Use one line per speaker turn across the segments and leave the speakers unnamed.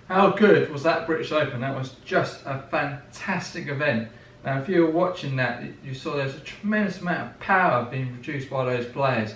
How good was that British Open? That was just a fantastic event. Now, if you were watching that, you saw there's a tremendous amount of power being produced by those players.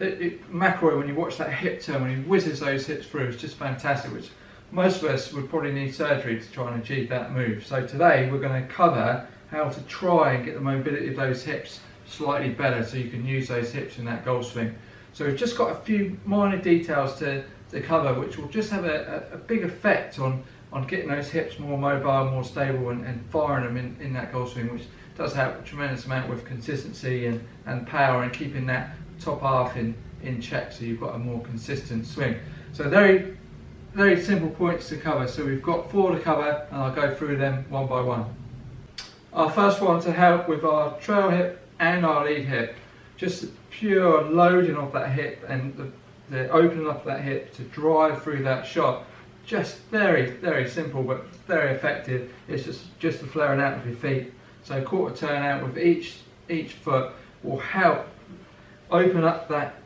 McIlroy, when you watch that hip turn, when he whizzes those hips through, it's just fantastic, which most of us would probably need surgery to try and achieve that move. So today we're going to cover how to try and get the mobility of those hips slightly better so you can use those hips in that golf swing. So we've just got a few minor details to cover, which will just have a big effect on getting those hips more mobile, more stable, and firing them in that golf swing, which does help a tremendous amount with consistency and power, and keeping that top half in check so you've got a more consistent swing. So very, very simple points to cover. So we've got 4 to cover, and I'll go through them one by one. Our first one to help with our trail hip and our lead hip, just pure loading of that hip and the opening up of that hip to drive through that shot. Just very, very simple but very effective. It's just the flaring out of your feet. So quarter turn out with each foot will help open up that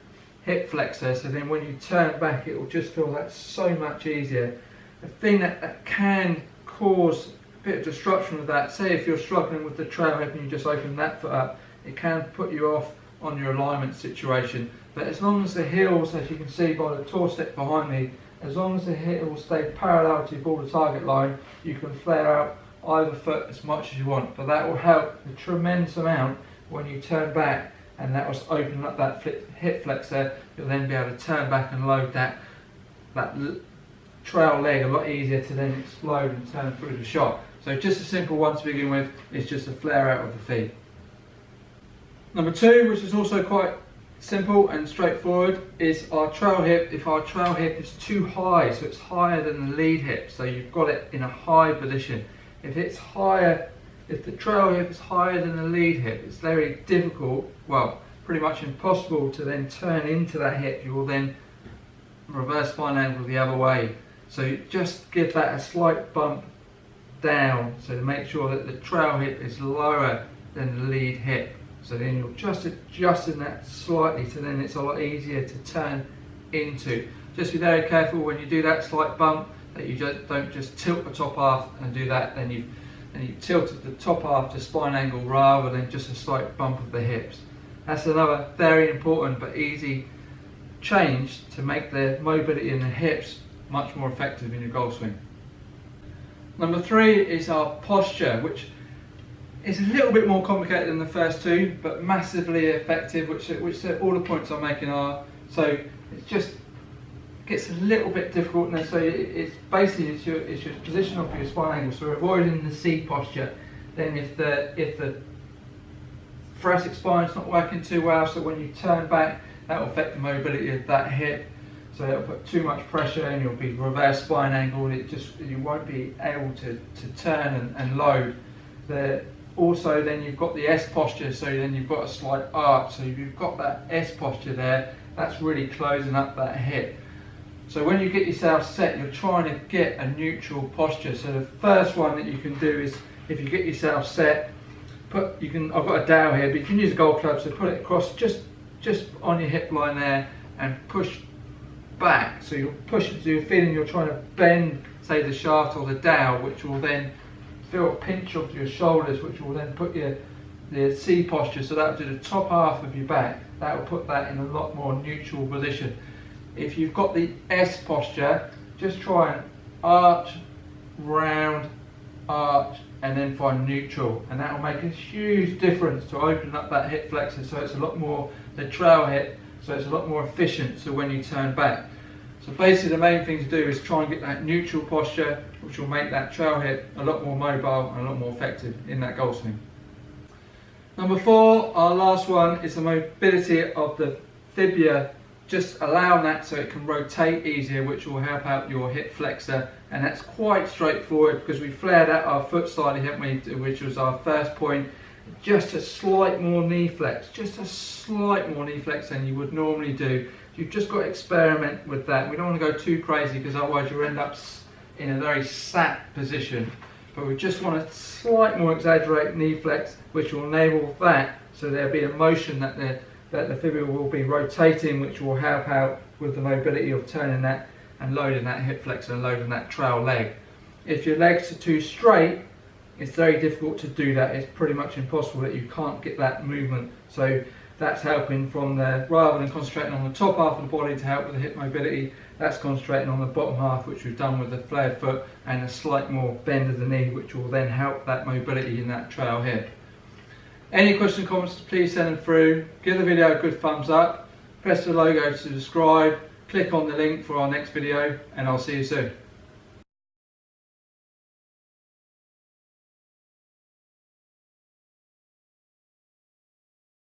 hip flexor, so then when you turn back it will just feel that so much easier. The thing that can cause a bit of disruption with that, say if you're struggling with the trail hip and you just open that foot up, it can put you off on your alignment situation. But as long as the heels, as you can see by the toe step behind me, as long as the heels stay parallel to your ball to target line, you can flare out either foot as much as you want. But that will help a tremendous amount when you turn back, and that was opening up that hip flexor. You'll then be able to turn back and load that trail leg a lot easier to then explode and turn through the shot. So just a simple one to begin with is just a flare out of the feet. Number 2, which is also quite simple and straightforward, is our trail hip. If our trail hip is too high, so it's higher than the lead hip, so you've got it in a high position. If it's higher, if the trail hip is higher than the lead hip, it's very difficult, well, pretty much impossible to then turn into that hip. You will then reverse spine angle the other way. So just give that a slight bump down, so to make sure that the trail hip is lower than the lead hip. So then you're just adjusting that slightly, so then it's a lot easier to turn into. Just be very careful when you do that slight bump that you don't just tilt the top half and do that, then you tilted the top half to spine angle rather than just a slight bump of the hips. That's another very important but easy change to make the mobility in the hips much more effective in your golf swing. Number 3 is our posture, which is a little bit more complicated than the first 2, but massively effective, which all the points I'm making are. So it just gets a little bit difficult now. So it's basically it's your position of your spine angle. So avoiding the C posture. Then if the thoracic spine's not working too well, so when you turn back, that will affect the mobility of that hip. So it'll put too much pressure and you'll be reverse spine angled. You won't be able to turn and load. Also then you've got the S posture, so then you've got a slight arch. So if you've got that S posture there, that's really closing up that hip. So when you get yourself set, you're trying to get a neutral posture. So the first one that you can do is, if you get yourself set, I've got a dowel here, but you can use a golf club, so put it across just on your hip line there and push back. So you're pushing, so you're feeling you're trying to bend, say, the shaft or the dowel, which will then feel a pinch of your shoulders, which will then put the C posture, so that will do the top half of your back. That will put that in a lot more neutral position. If you've got the S posture, just try and arch, round, arch, and then find neutral, and that will make a huge difference to open up that hip flexor, so it's a lot more the trail hip, so it's a lot more efficient so when you turn back. So basically the main thing to do is try and get that neutral posture, which will make that trail hip a lot more mobile and a lot more effective in that golf swing. Number 4, our last one, is the mobility of the fibula, just allowing that so it can rotate easier, which will help out your hip flexor. And that's quite straightforward because we flared out our foot slightly, haven't we, which was our first point. Just a slight more knee flex, just a slight more knee flex than you would normally do. You've just got to experiment with that. We don't want to go too crazy because otherwise you end up in a very sat position. But we just want a slight more exaggerated knee flex, which will enable that, so there'll be a motion that the fibula will be rotating, which will help out with the mobility of turning that and loading that hip flexor and loading that trail leg. If your legs are too straight, it's very difficult to do that. It's pretty much impossible that you can't get that movement. So that's helping from there, rather than concentrating on the top half of the body to help with the hip mobility, that's concentrating on the bottom half, which we've done with the flared foot and a slight more bend of the knee, which will then help that mobility in that trail hip. Any questions, comments, please send them through. Give the video a good thumbs up, press the logo to subscribe, click on the link for our next video, and I'll see you soon.